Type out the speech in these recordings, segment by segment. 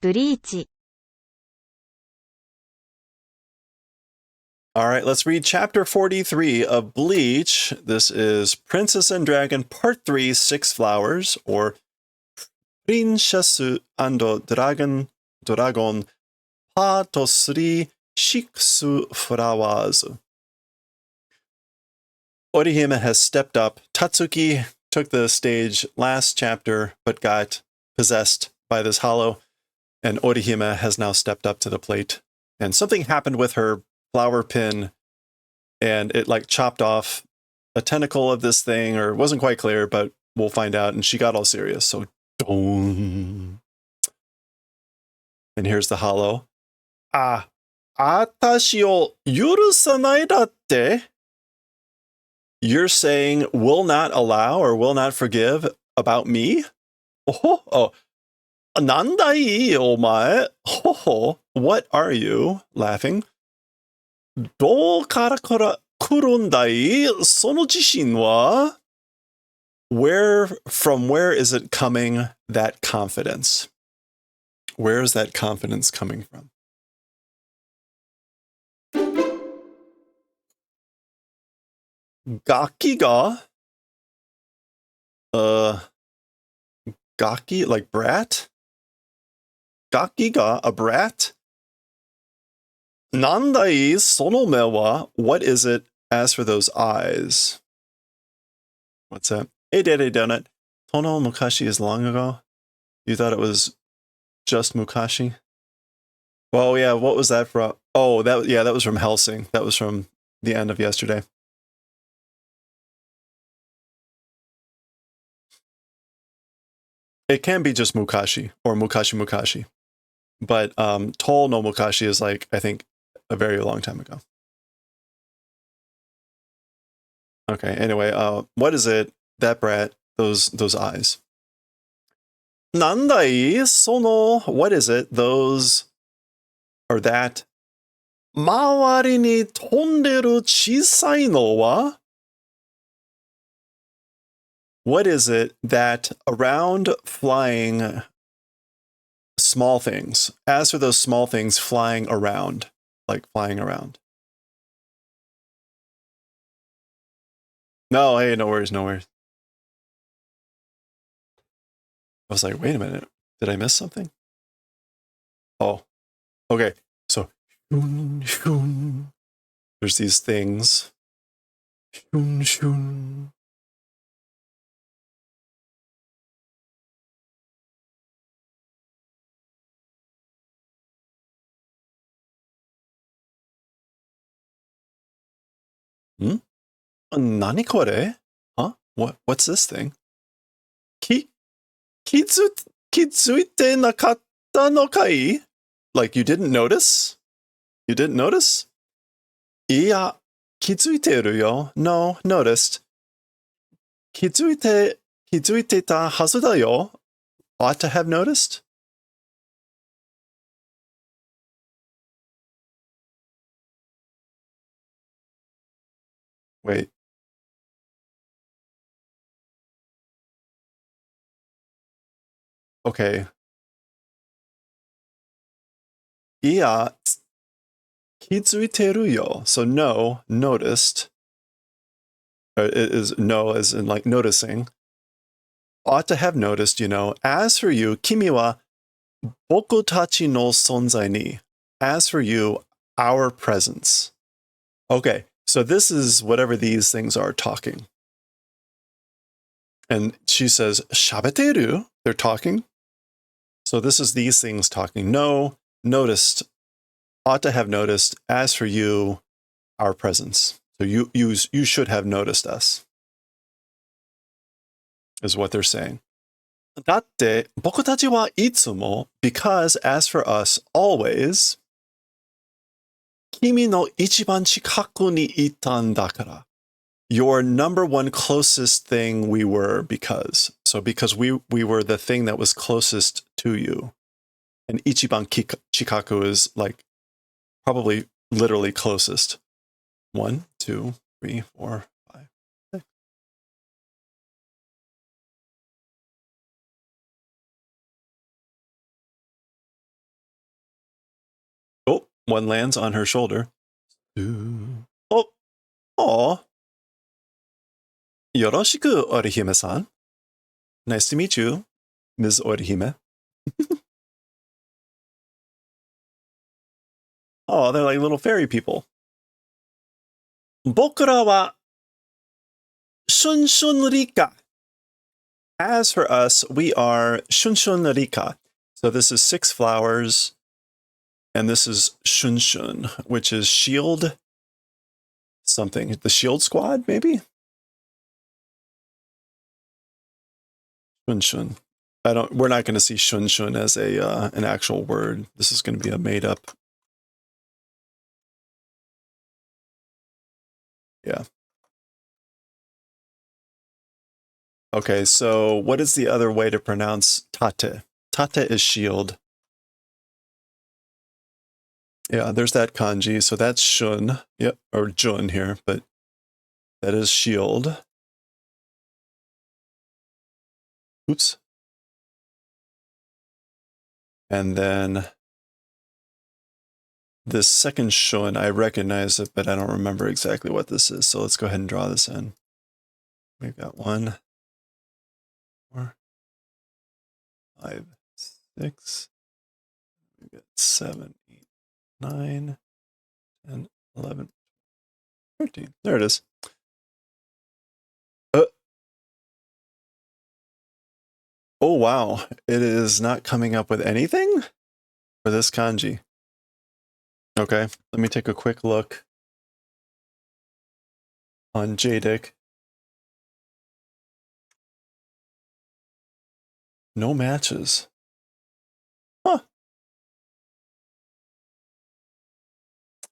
BLEACH. All right, let's read chapter 43 of Bleach. This is Princess and Dragon Part 3, Six Flowers, or Princess and Dragon Part 3, Six Flowers. Orihime has stepped up. Tatsuki took the stage last chapter, but got possessed by this hollow, and Orihime has now stepped up to the plate. And something happened with her flower pin, and it like chopped off a tentacle of this thing, or it wasn't quite clear, but we'll find out. And she got all serious. So, and here's the hollow. Atashi o yurusanai datte. You're saying will not allow or will not forgive about me? Oh, nandai omae? Oh, what are you? Laughing. Do karakura kurundai sono jishin wa? From where is it coming, that confidence? Where is that confidence coming from? Gaki ga? Gaki, like brat? Gaki ga, a brat? Nandai sono me wa? What is it as for those eyes? What's that? Hey, Daddy Donut. Tono Mukashi is long ago? You thought it was just Mukashi? Well, yeah, what was that from? Oh, that was from Helsing. That was from the end of yesterday. It can be just Mukashi or Mukashi. But Tol no Mukashi is like, I think, a very long time ago. Okay, anyway, what is it, that brat, those eyes? Nandai sono, what is it, those, or that, mawari ni tonderu chisai no wa? What is it that around flying small things, as for those small things flying around, like flying around? No, hey, no worries. I was like, wait a minute, did I miss something? Oh, okay, so there's these things. Nani kore? Huh? What's this thing? Kitsuite nakatta no kai? Like, you didn't notice? You didn't notice? Iya, kitsuiteru yo. No, noticed. Kitsuite ta hazu da yo. Ought to have noticed. Wait. Okay. Iya, kitsuiteru yo. So no, noticed. It is no as in like noticing. Ought to have noticed, you know. As for you, kimi wa boku tachi no sonzai ni. As for you, our presence. Okay, so this is whatever these things are talking. And she says, shabeteru, they're talking. So this is these things talking. No, noticed, ought to have noticed. As for you, our presence. So you should have noticed us, is what they're saying. Datte, boku tachi wa itsumo, because as for us, always, kimi no ichiban chikaku ni itan dakara. Your number one closest thing we were because. So because we were the thing that was closest to you. And ichiban chikaku is like probably literally closest. 1, 2, 3, 4, 5, 6. One lands on her shoulder. Oh, oh. Yoroshiku, Orihime-san. Nice to meet you, Ms. Orihime. Oh, they're like little fairy people. Bokura wa Shunshun Rika. As for us, we are Shunshun Rika. So this is 6 flowers, and this is Shunshun, which is shield something. The shield squad, maybe? Shunshun. We're not going to see Shunshun as an actual word. This is going to be a made up. Yeah. Okay, so what is the other way to pronounce tate? Tate is shield. Yeah, there's that kanji. So that's shun. Yep, or jun here, but that is shield. Oops. And then this second shun, I recognize it, but I don't remember exactly what this is. So let's go ahead and draw this in. We've got 1, 4, 5, 6. We've got 7, 8, 9, 10, 11, 13. There it is. Oh, wow. It is not coming up with anything for this kanji. Okay, let me take a quick look on Jadic. No matches. Huh.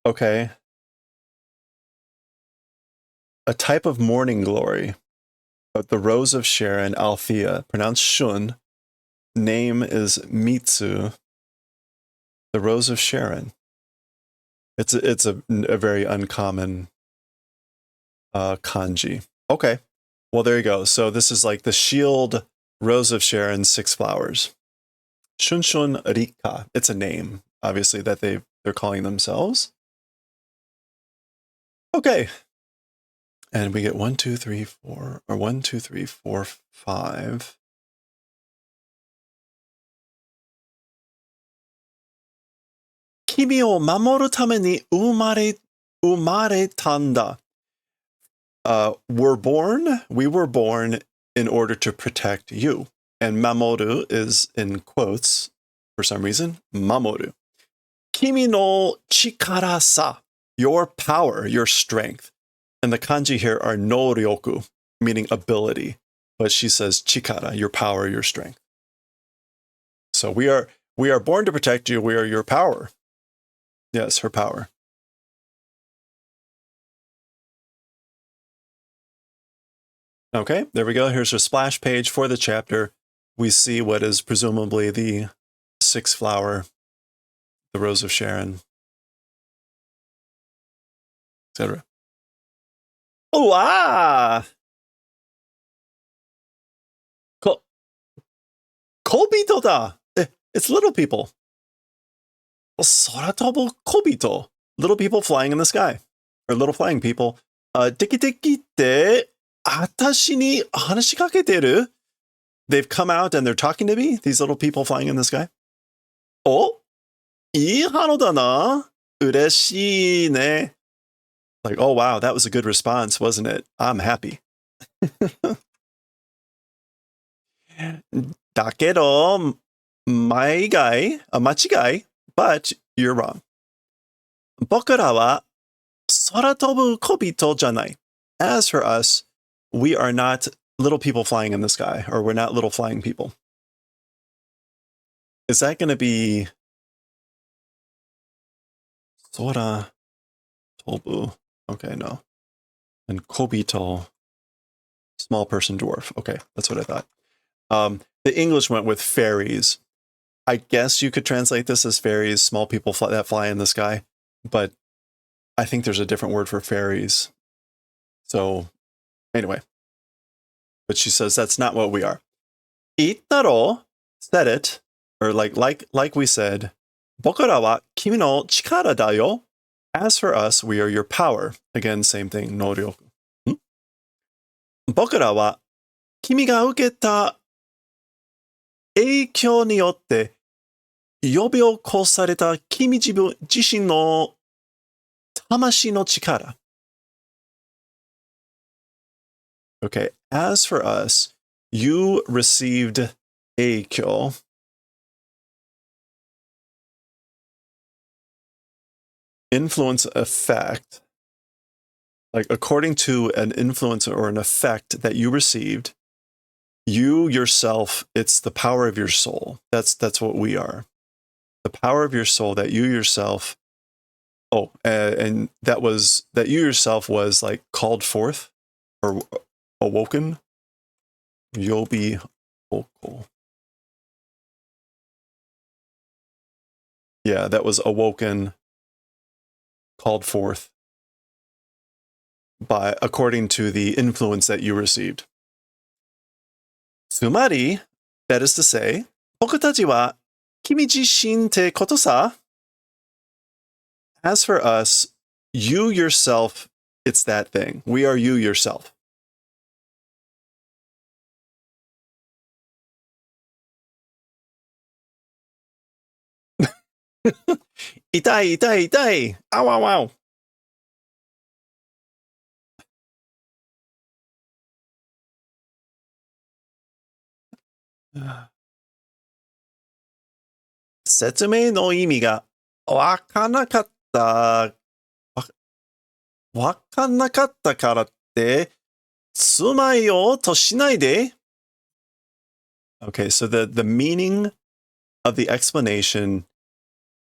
Okay. A type of morning glory. The Rose of Sharon, Althea, pronounced Shun. Name is Mitsu. The Rose of Sharon. It's a very uncommon kanji. Okay. Well, there you go. So this is like the shield Rose of Sharon, 6 flowers. Shunshun Rika. It's a name, obviously, that they're calling themselves. Okay. And we get 1, 2, 3, 4, or 1, 2, 3, 4, 5. Kimi o mamoru tame ni umaretanda. We were born in order to protect you. And mamoru is in quotes, for some reason, mamoru. Kimi no chikara sa. Your power, your strength. And the kanji here are no ryoku, meaning ability. But she says chikara, your power, your strength. So we are born to protect you. We are your power. Yes, her power. Okay, there we go. Here's her splash page for the chapter. We see what is presumably the 6 flower, the Rose of Sharon, etc. Oh, Kobito da! It's little people. Soratobo Kobito. Little people flying in the sky. Or little flying people. Tiki tiki te atashi ni hanashi kaketeru. They've come out and they're talking to me, these little people flying in the sky. Oh, ii hano da na. Ureshii ne. Like, oh wow, that was a good response, wasn't it? I'm happy. Dakedo, machigai, but you're wrong. Bokura wa soratobu kobito janai. As for us, we are not little people flying in the sky, or we're not little flying people. Is that going to be Sora Tobu? Okay, no. And Kobito, small person dwarf. Okay, that's what I thought. The English went with fairies. I guess you could translate this as fairies, small people that fly in the sky, but I think there's a different word for fairies. So anyway, but she says that's not what we are. Itaro said it, or like we said, Bokura wa kimi no chikara da yo. As for us, we are your power. Again, same thing, noryoku. Bokura wa kimi ga uketa 影響によって呼び起こされた君自身の魂の力。Okay, as for us, you received 影響 influence effect, like according to an influence or an effect that you received, you yourself, it's the power of your soul. That's what we are. The power of your soul that you yourself, and that you yourself was like called forth or awoken. Yobi oko. Yeah, that was awoken, called forth according to the influence that you received. つまり, that is to say, 僕たちは君自身ってことさ. As for us, you yourself, it's that thing. We are you yourself. Itai, itai, itai. Ow, ow, ow. Setsume no imi ga wakanakatta kara tte tsumayo to shinai de. Okay, so the meaning of the explanation,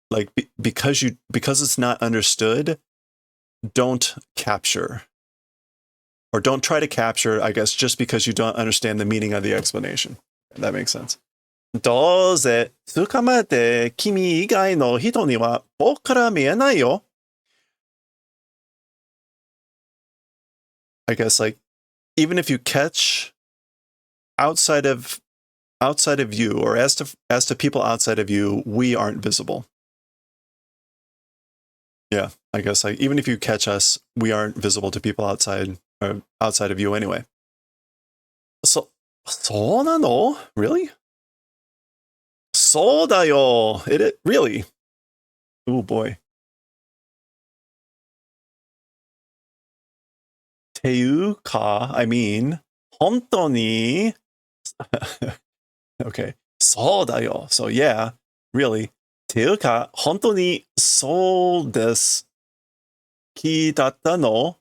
like because it's not understood, don't capture. Or don't try to capture, I guess, just because you don't understand the meaning of the explanation. That makes sense. どうせ捕まえて君以外の人には僕から見えないよ. I guess like even if you catch outside of you, or as to people outside of you, we aren't visible. Yeah, I guess like even if you catch us, we aren't visible to people outside of you anyway. So なの? Really? そうだよ. It really? Oh boy. ていうか, I mean, 本当に Okay. そうだよ. So yeah, really. ていうか、本当にそうです。きだったの?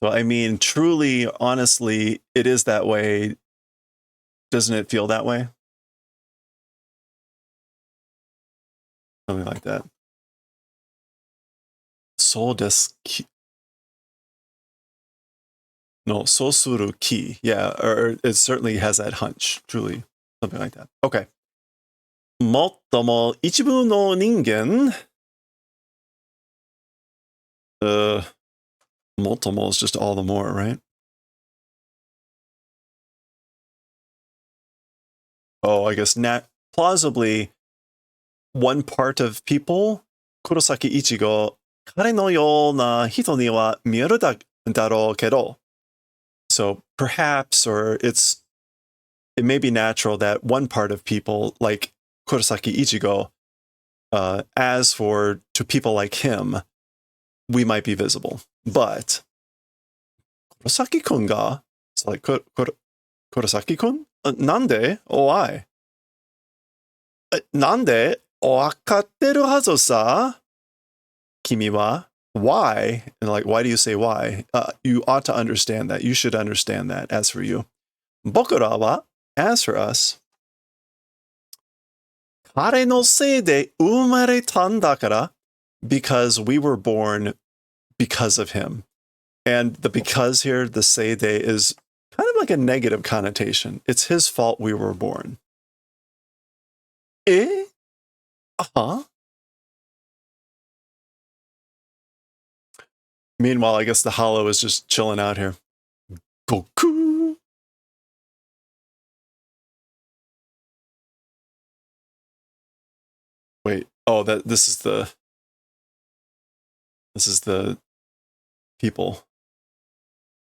So I mean, truly, honestly, it is that way. Doesn't it feel that way? Something like that. そうですき. No, そうするき. Yeah, or it certainly has that hunch. Truly. Something like that. Okay. もっとも一部の人間. Multiple is just all the more, right? Oh, I guess plausibly, one part of people, Kurosaki Ichigo, 彼のような人には見えるだろうけど. So perhaps, or it may be natural that one part of people, like Kurosaki Ichigo, as for to people like him, we might be visible. But Kurosaki-kun ga, it's like Kurosaki-kun? Nande? Why? Nande? わかってるはずさ. Kimi wa? Why? And like, why do you say why? You ought to understand that. You should understand that. As for you. Bokura wa, as for us, 彼のせいで生まれたんだから, because we were born because of him. And the because here, the seide, is kind of like a negative connotation. It's his fault we were born. Eh? Uh-huh. Meanwhile, I guess the Hollow is just chilling out here. Goku! Wait, Oh, this is the people.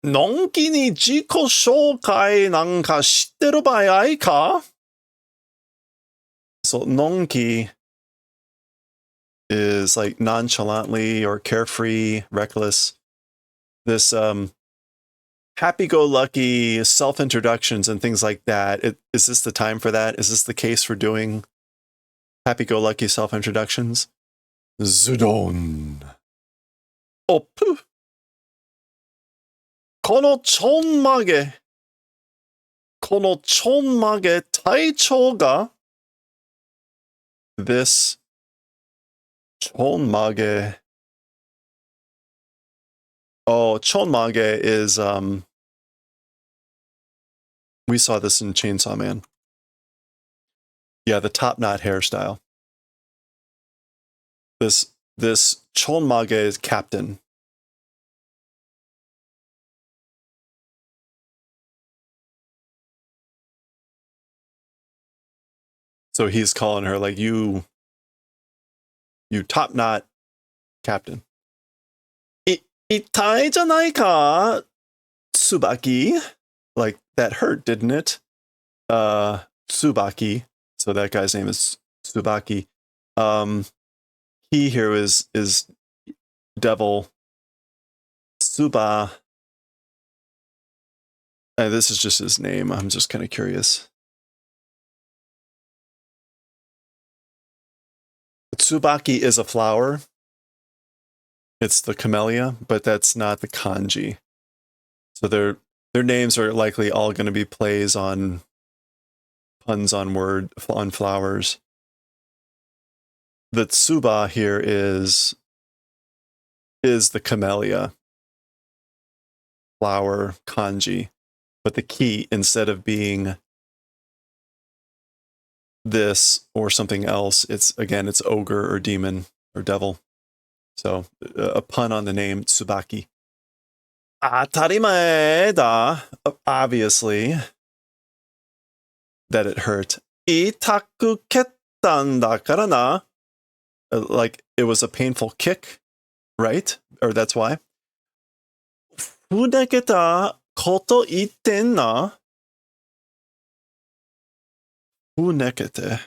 のんきに自己紹介なんかしてる場合か? So, nonki is like nonchalantly or carefree, reckless. This happy-go-lucky self-introductions and things like that. Is this the time for that? Is this the case for doing happy-go-lucky self-introductions? Zudon. Op. このちょんまげ隊長が This ちょんまげ Oh, ちょんまげ is we saw this in Chainsaw Man. Yeah, the top knot hairstyle. This chonmage is captain. So he's calling her like you top knot captain. Itai janai ka, Tsubaki? Like that hurt, didn't it? Tsubaki. So that guy's name is Tsubaki. He here is devil Tsuba. This is just his name. I'm just kind of curious. Tsubaki is a flower. It's the camellia, but that's not the kanji. So their names are likely all going to be plays on puns on flowers. The tsuba here is the camellia flower kanji, but the ki, instead of being this or something else, it's ogre or demon or devil. So a pun on the name Tsubaki. Atarimae da, obviously that it hurt. Itaku kettan dakara na. Like it was a painful kick, right? Or that's why. Funeketa koto itten na. Funekete.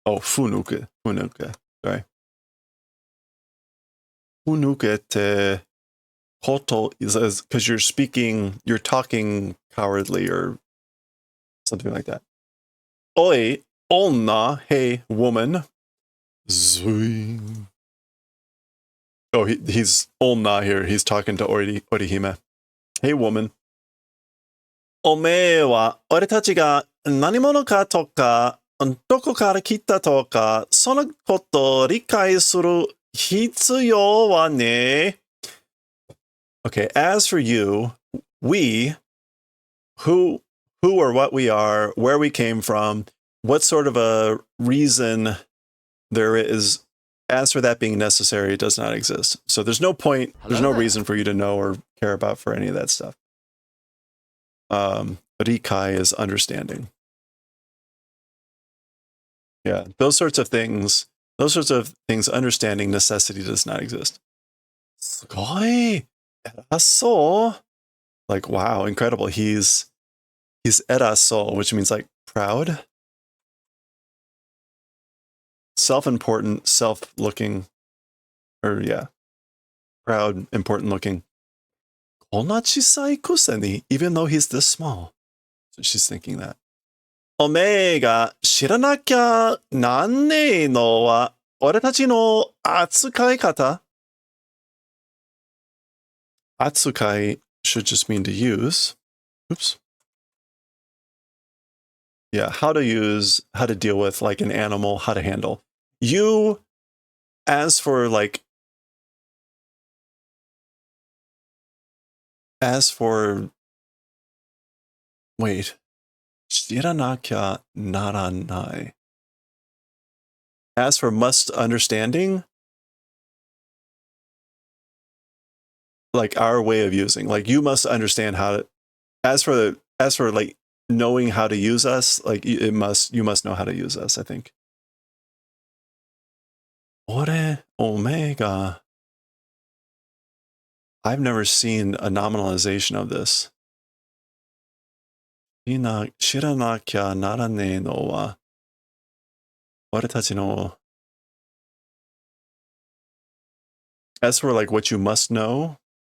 Oh, funuke. Sorry. Funukete koto is because you're talking cowardly or something like that. Oi, onna, hey, woman. Zui. Oh, he's onna here. He's talking to Orihime. Hey, woman. おめえは俺たちが何者かとか、どこから来たとか、そのことを理解する必要はね。Okay, as for you, we, who or what we are, where we came from, what sort of a reason there is, as for that being necessary, it does not exist. So there's no point, there's no reason for you to know or care about for any of that stuff. Rikai is understanding. Yeah, those sorts of things, understanding necessity does not exist. Sugoi! Eraso! Like, wow, incredible. He's eraso, which means like proud. Self-important, self-looking, or yeah, proud, important-looking. Konachisai kuseni, even though he's this small. So she's thinking that. Omega, shiranakya nanne no wa oretachi no atsukai kata. Atsukai should just mean to use. Oops. Yeah, how to deal with like an animal, how to handle. You, as for wait, shiranakya naranai. As for must understanding, like our way of using, like you must understand how As for like knowing how to use us, like you must know how to use us, I think. Ore omega. I've never seen a nominalization of this. 知らなきゃならねえのは、俺たちの as for like what you must know,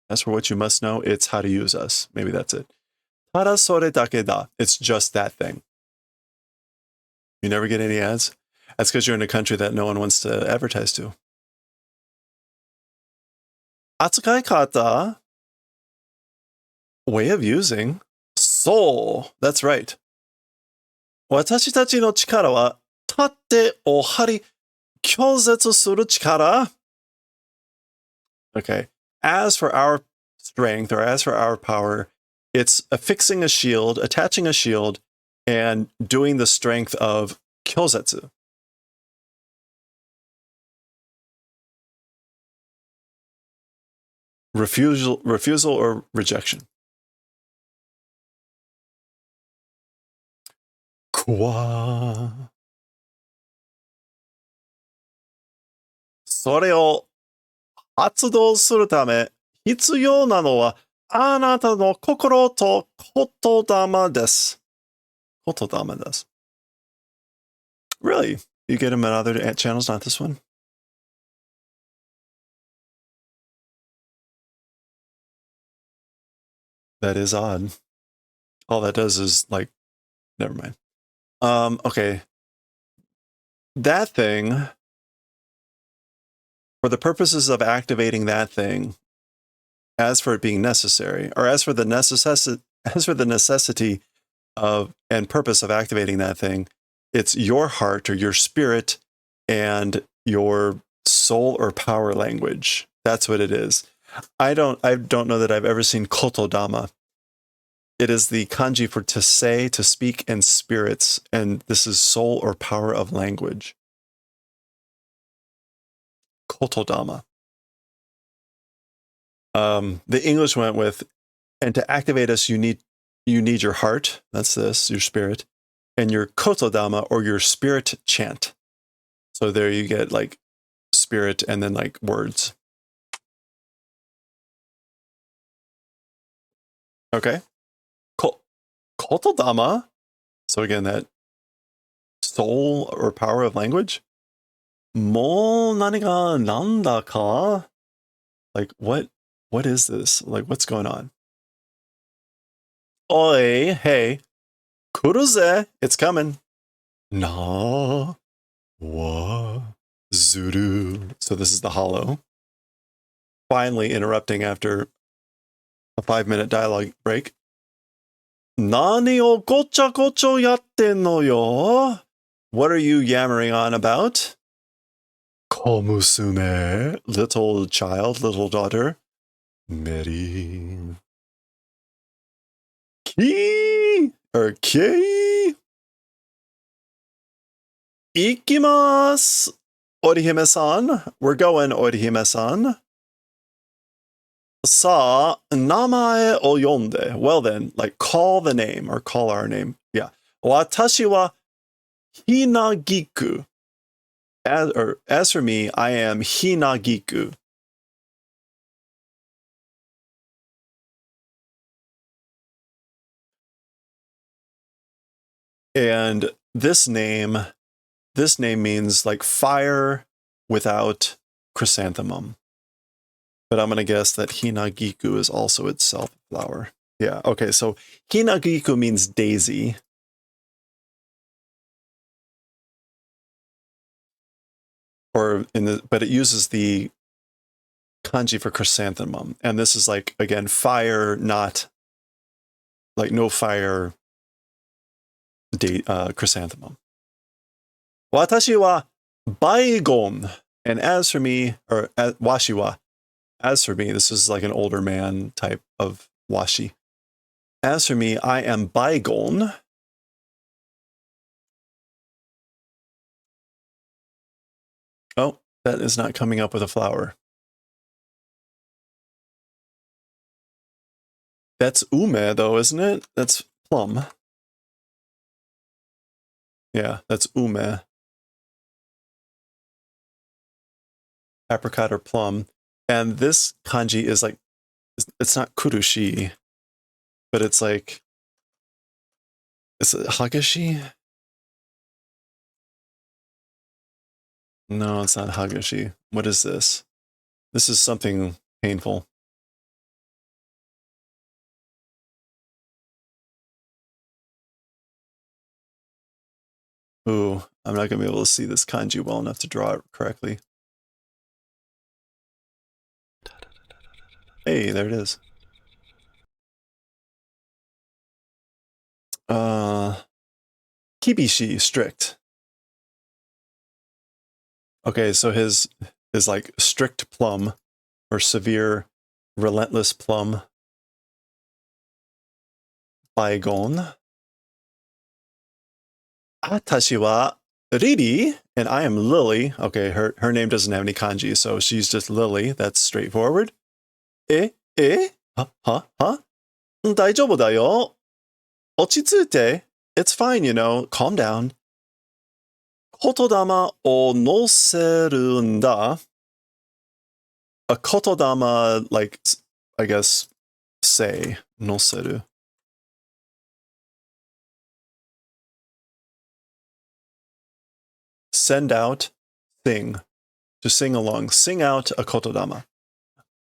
it's how to use us. Maybe that's it. ただそれだけだ. It's just that thing. You never get any ads? That's because you're in a country that no one wants to advertise to. 扱い方 way of using soul. That's right. 私たちの力は立ってを張り拒絶する力. Okay. As for our strength or as for our power, it's affixing a shield, attaching a shield, and doing the strength of kyozetsu. Refusal or rejection. Kwa. それを発動するため必要なのはあなたの心と言霊です。言霊です。Really? You get them in other channels, not this one? That is odd. All that does is like, never mind. Okay. That thing, for the purposes of activating that thing, as for it being necessary, or as for the necessity of and purpose of activating that thing, it's your heart or your spirit and your soul or power language. That's what it is. I don't know that I've ever seen kotodama. It is the kanji for to say, to speak, and spirits, and this is soul or power of language. Kotodama. The English went with, and to activate us, you need your heart. That's this, your spirit, and your kotodama or your spirit chant. So there you get like spirit and then like words. Okay. Kotodama. So again, that soul or power of language. Mo nani ga nanda ka? Like what is this? Like what's going on? Oi, hey. Kuruze, it's coming. Na wa zuru. So this is the hollow. Finally interrupting after a 5-minute dialogue break. Nani o gocha gocho yatte no yo? What are you yammering on about? Komusume, little child, little daughter. Meri. Ki or ki. Ikimasu, Orihime-san. We're going, Orihime-san. Sa namae o yonde. Well then, like call the name or call our name. Yeah. Watashi wa hinagiku. As for me, I am hinagiku. And this name means like fire without chrysanthemum. But I'm going to guess that hinagiku is also itself a flower. Yeah, okay, so hinagiku means daisy. But it uses the kanji for chrysanthemum. And this is like, again, fire, not like no fire chrysanthemum. Watashi wa baigon. And as for me, or washi wa, as for me, this is like an older man type of washi. As for me, I am bygone. Oh, that is not coming up with a flower. That's ume, though, isn't it? That's plum. Yeah, that's ume. Apricot or plum. And this kanji is like, it's not kurushi, but it's like, is it hagashi? No, it's not hagashi. What is this? This is something painful. Ooh, I'm not going to be able to see this kanji well enough to draw it correctly. Hey, there it is. Kibishi, strict. Okay, so his like strict plum or severe, relentless plum. Bygone. Atashi wa Riri, and I am Lily. Okay, her name doesn't have any kanji, so she's just Lily. That's straightforward. Huh? 大丈夫だよ。落ち着いて. It's fine, you know. Calm down. 言霊を乗せるんだ. A kotodama, like, I guess, say, 乗せる. Send out, sing. To sing along. Sing out a kotodama.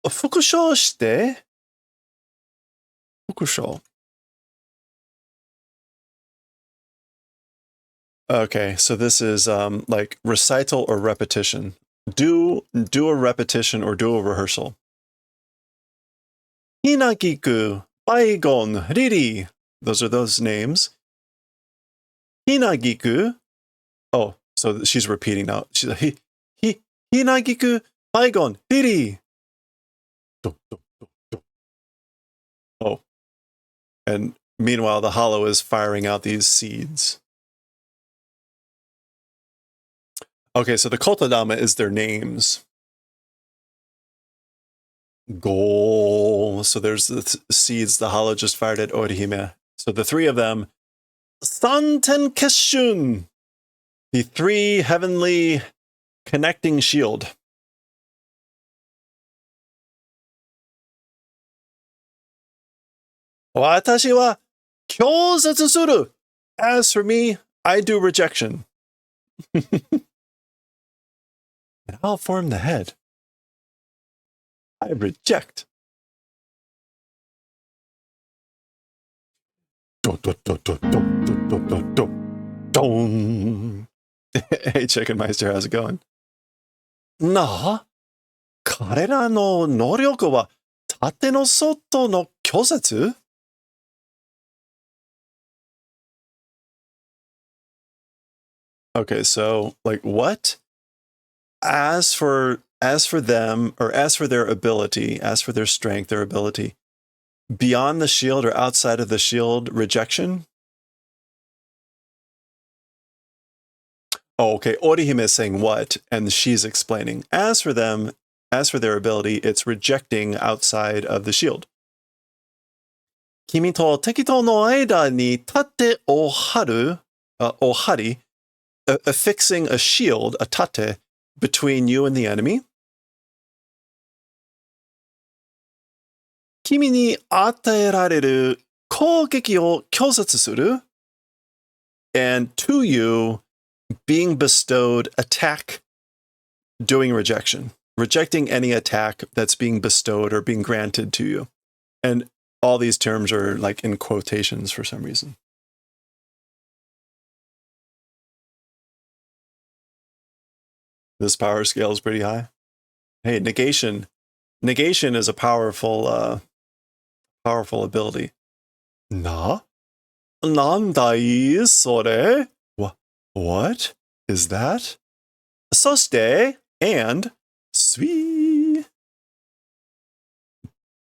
復唱して. 復唱. Okay, so this is like recital or repetition. Do a repetition or do a rehearsal. Hinagiku, Baigon, Riri. Those are those names. Hinagiku. Oh, so she's repeating now. She's like, Hinagiku, Baigon, Riri. Oh. And meanwhile, the hollow is firing out these seeds. Okay, so the kotodama is their names. Go. So there's the seeds the hollow just fired at Orihime. So the three of them. Santen Keshun. The three heavenly connecting shield. Watashi wa kyosetsu suru. As for me, I do rejection. And I'll form the head. I reject. Hey, Chicken Meister, how's it going? Na? 彼らの能力は縦の外の拒絶? Okay, so, like, what? As for them, or as for their ability, as for their strength, their ability, beyond the shield or outside of the shield, rejection? Oh, okay. Orihime is saying what, and she's explaining. As for them, as for their ability, it's rejecting outside of the shield. Kimi to tekito no aida ni tate o haru, ohari, affixing a shield, a tate, between you and the enemy. Kimi ni ataerareru kougeki o kyosetsu suru. And to you, being bestowed attack, doing rejection. Rejecting any attack that's being bestowed or being granted to you. And all these terms are like in quotations for some reason. This power scale is pretty high. Hey, negation. Negation is a powerful ability. Na? Nandai sore? What is that? Soste and sui.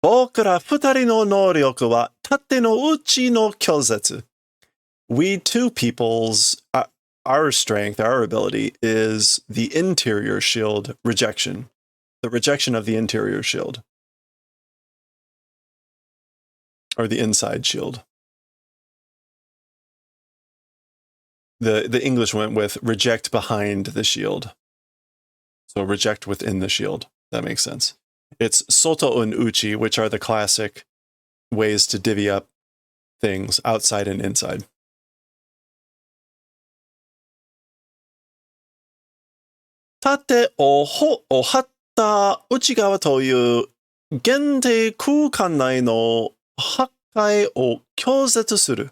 僕ら二人の能力は縦の内の拒絶. We two people's, our strength, our ability is the interior shield rejection. The rejection of the interior shield. or the inside shield. The English went with reject behind the shield. So reject within the shield. That makes sense. It's soto and uchi, which are the classic ways to divvy up things outside and inside. Tate o hatta uchigawa toyu gentei kukan nai no hakkai o kyozetsu suru.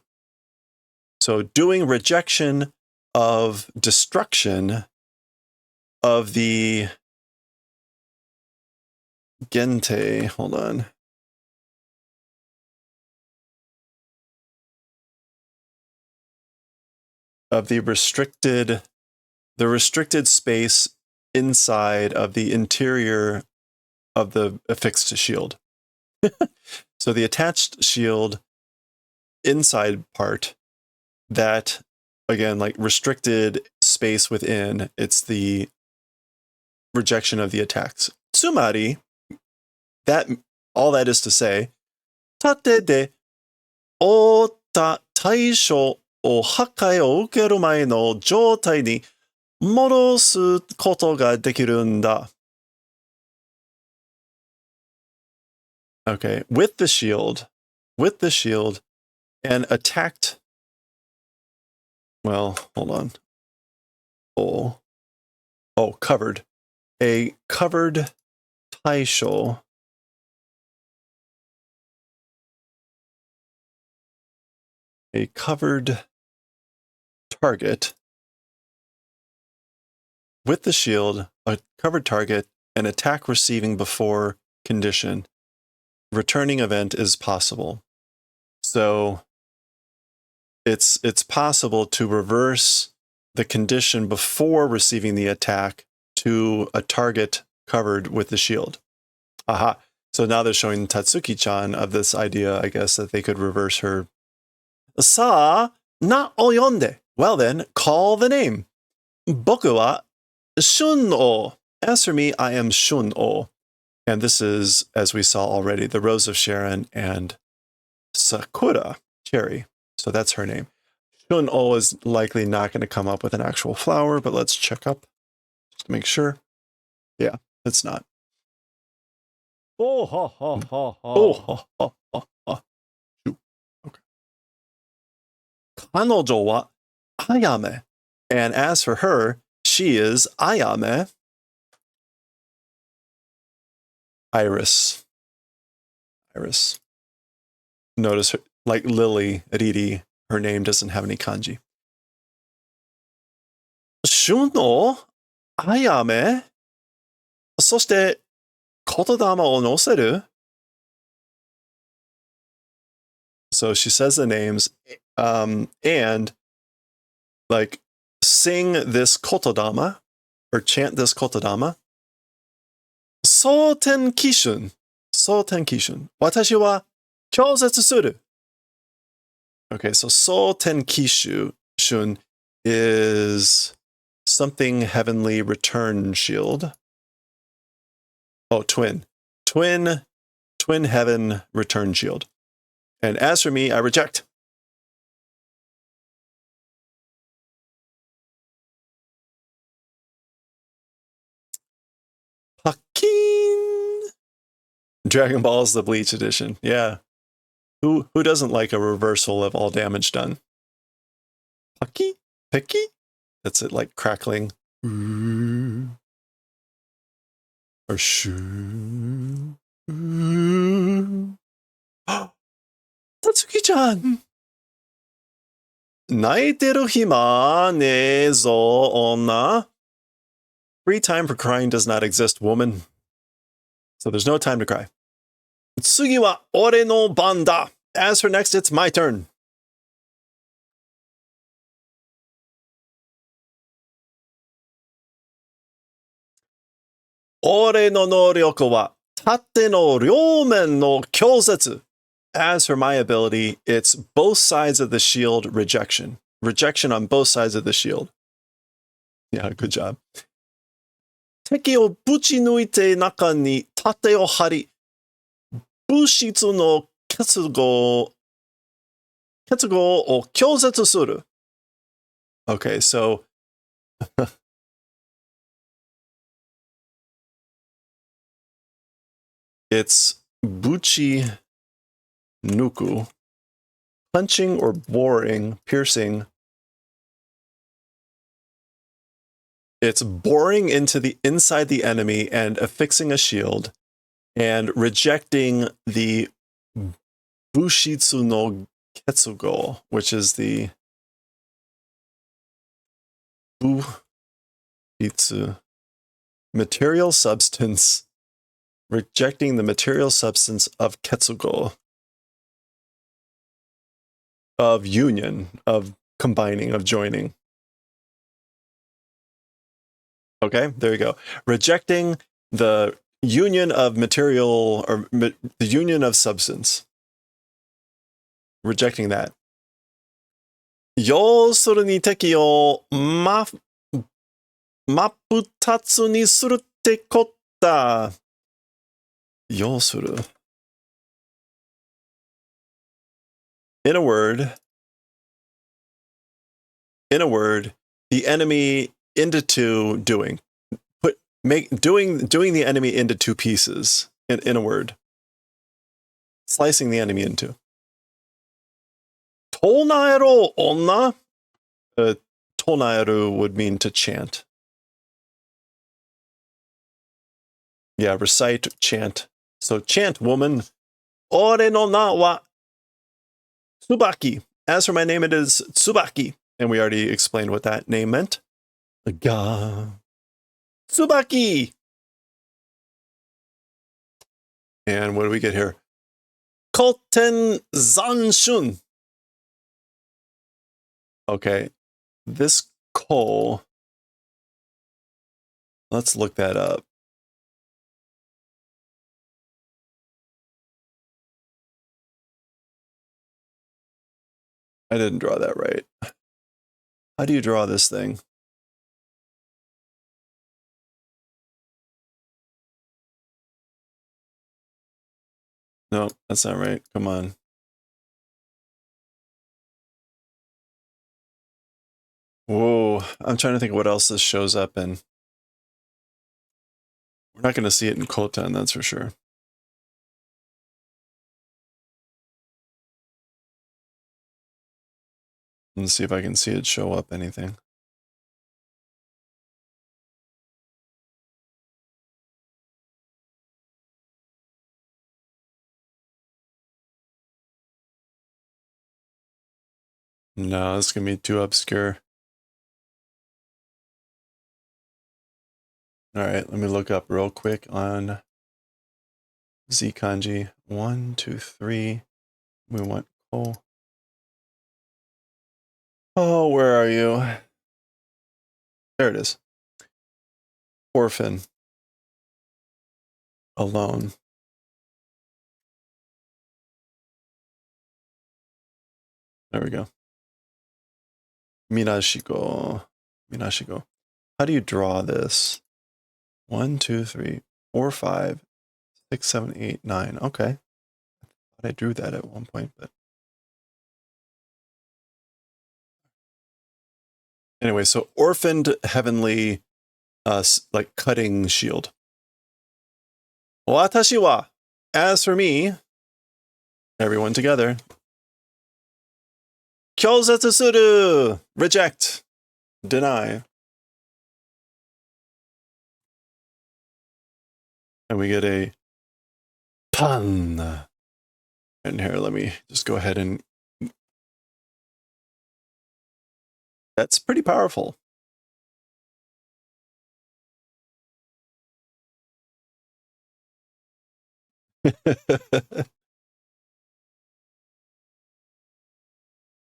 So doing rejection of destruction of the gente, hold on. Of the restricted space inside of the interior of the affixed shield. So the attached shield inside part, that, again, like restricted space within, it's the rejection of the attacks. Tsumari, that, all that is to say, tate de ota taisho o hakkai o ukeru mae no joutai ni morosu koto ga dekiru n da. Okay, with the shield, and attacked. Well, hold on. Oh, covered. A covered taisho. A covered target. With the shield, a covered target, an attack receiving before condition. Returning event is possible. So it's possible to reverse the condition before receiving the attack to a target covered with the shield. Aha. So now they're showing Tatsuki-chan of this idea, I guess, that they could reverse her. Sa na oyonde. Well then, call the name. Boku wa Shun-o. As for me, I am Shun-o. And this is, as we saw already, the Rose of Sharon and Sakura, cherry. So that's her name. Shun-o is likely not going to come up with an actual flower, but let's check up just to make sure. Yeah, it's not. Oh, ha, ha, ha, ha. Oh, ha, ha, ha, ha. Okay. Kanojo wa Ayame. And as for her, she is Ayame. Iris. Notice her, like Lily, Riri, her name doesn't have any kanji. Shun o Ayame. そして、言霊を乗せる. So she says the names, and like sing this kotodama, or chant this kotodama. Soten kishun. Watashi wa kyozetsu suru. Okay, so Soten Kishun is something heavenly return shield. Oh, twin heaven return shield. And as for me, I reject. Hakin. Dragon Ball's the Bleach edition. Yeah. Who doesn't like a reversal of all damage done? Paki? Peki? That's it, like crackling. Or shoo. Tatsuki-chan! Naiteru hima ne zo onna. Free time for crying does not exist, woman. So there's no time to cry. Tsugi wa ore no ban da. As for next, it's my turn. Ore no noryoku wa tate no ryoumen no kyozetsu. As for my ability, it's both sides of the shield rejection. Rejection on both sides of the shield. Yeah, good job. Teki o buchinuite naka ni tate o hari. Bushitsu no 結合を拒絶する. Okay, so it's buchi nuku, punching or boring, piercing. It's boring into the inside the enemy and affixing a shield and rejecting the bushitsu no ketsugo, which is the bushitsu material substance, rejecting the material substance of ketsugo, of union, of combining, of joining. Okay, there you go. Rejecting the union of material or the union of substance. Rejecting that. 要するに敵を真っ二つにするってこった。要する. In a word, the enemy into two doing. Doing the enemy into two pieces, in a word. Slicing the enemy into. Tonaeru onna? Tonaeru would mean to chant. Yeah, recite, chant. So chant, woman. Ore no na wa Tsubaki. As for my name, it is Tsubaki. And we already explained what that name meant. Ga. Tsubaki. And what do we get here? Koten Zanshun. Okay. This ko. Let's look that up. I didn't draw that right. How do you draw this thing? No, that's not right. Come on. Whoa, I'm trying to think of what else this shows up in. We're not going to see it in Kotan, that's for sure. Let's see if I can see it show up anything. No, it's going to be too obscure. All right, let me look up real quick on Z kanji. 1, 2, 3. We want ko. Oh, where are you? There it is. Orphan. Alone. There we go. Minashiko. Minashiko. How do you draw this? 1, 2, 3, 4, 5, 6, 7, 8, 9. Okay. I thought I drew that at one point, but anyway, so orphaned heavenly like cutting shield. Watashi wa. As for me, everyone together. Kyozetsu suru. Reject. Deny. And we get a pan. And here, let me just go ahead and... That's pretty powerful.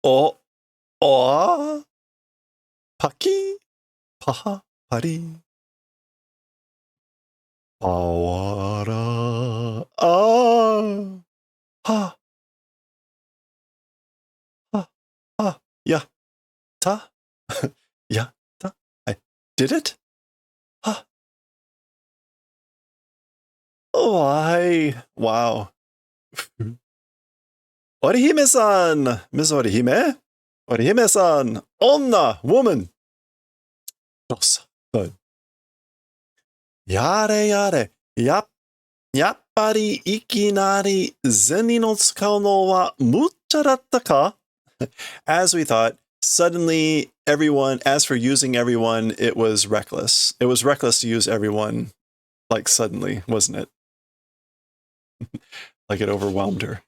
Oh, oh, paki, paha, pari, awara, ah, ha, ha, ya, ta, ya, ta. I did it? Ha. Oh, wow. Orihime-san! Ms. Orihime? Orihime-san! Onna! Woman! Dosa. Good. Yare yare. Yappari ikinari zenni no tsukau no wa mucha datta ka? As we thought, suddenly everyone, as for using everyone, it was reckless. It was reckless to use everyone, like suddenly, wasn't it? Like it overwhelmed her.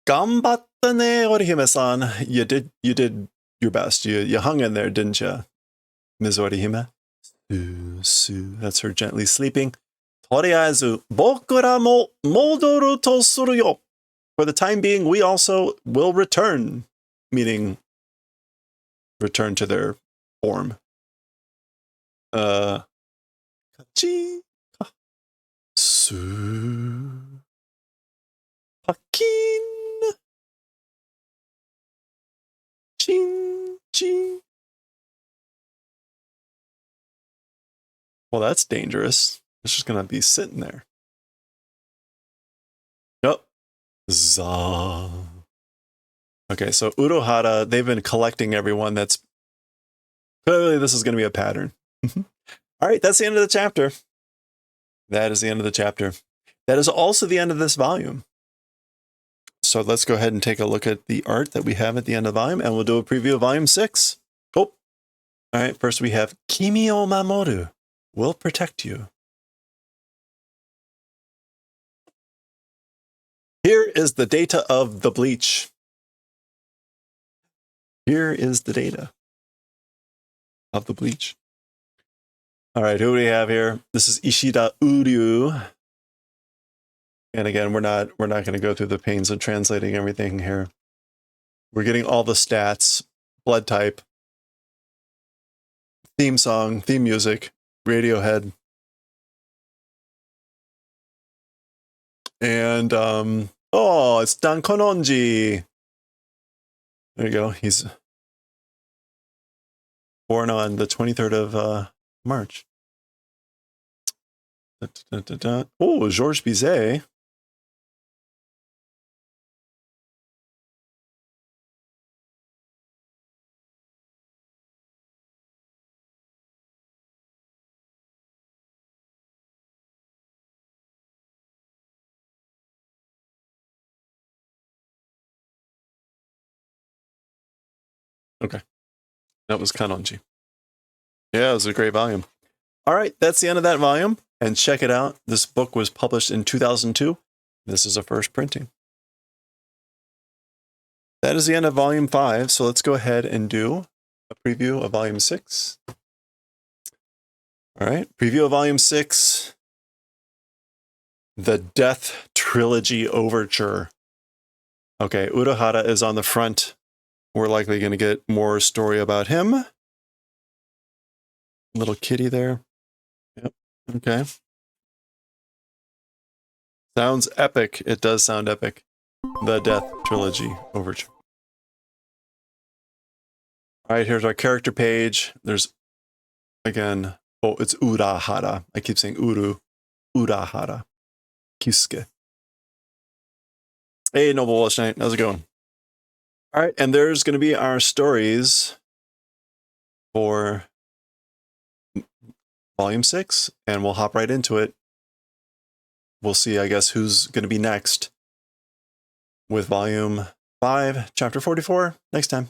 Gambatta ne, Orihime-san. You did your best. You hung in there, didn't you, Ms. Orihime? Su. That's her gently sleeping. Toriaizu, bokura mo modoru to suru yo. For the time being, we also will return, meaning return to their form. Kachi. Su. Pakin. Chin. Chin. Well, that's dangerous. It's just going to be sitting there. Yep. Za. Okay, so Uruhara, they've been collecting everyone. That's clearly this is going to be a pattern. All right, that's the end of the chapter. That is the end of the chapter. That is also the end of this volume. So let's go ahead and take a look at the art that we have at the end of the volume, and we'll do a preview of volume 6. Oh, all right. First we have Kimi o Mamoru, will protect you. Here is the data of the bleach. Here is the data of the bleach. All right, who do we have here? This is Ishida Uryu. And again, we're not going to go through the pains of translating everything here. We're getting all the stats, blood type, theme song, theme music, Radiohead. And it's Dan Kononji. There you go. He's born on the 23rd of March. Oh, Georges Bizet. Okay. That was Kanonji. Yeah, it was a great volume. All right, that's the end of that volume. And check it out. This book was published in 2002. This is a first printing. That is the end of volume 5. So let's go ahead and do a preview of volume 6. All right, preview of volume 6. The Death Trilogy Overture. Okay, Uruhara is on the front. We're likely going to get more story about him. Little kitty there. Yep. Okay. Sounds epic. It does sound epic. The Death Trilogy Overture. All right, here's our character page. There's, again, it's Urahara. I keep saying Urahara. Kyusuke. Hey, Noble Walsh Knight. How's it going? All right, and there's going to be our stories for volume 6, and we'll hop right into it. We'll see, I guess, who's going to be next with volume 5, chapter 44 next time.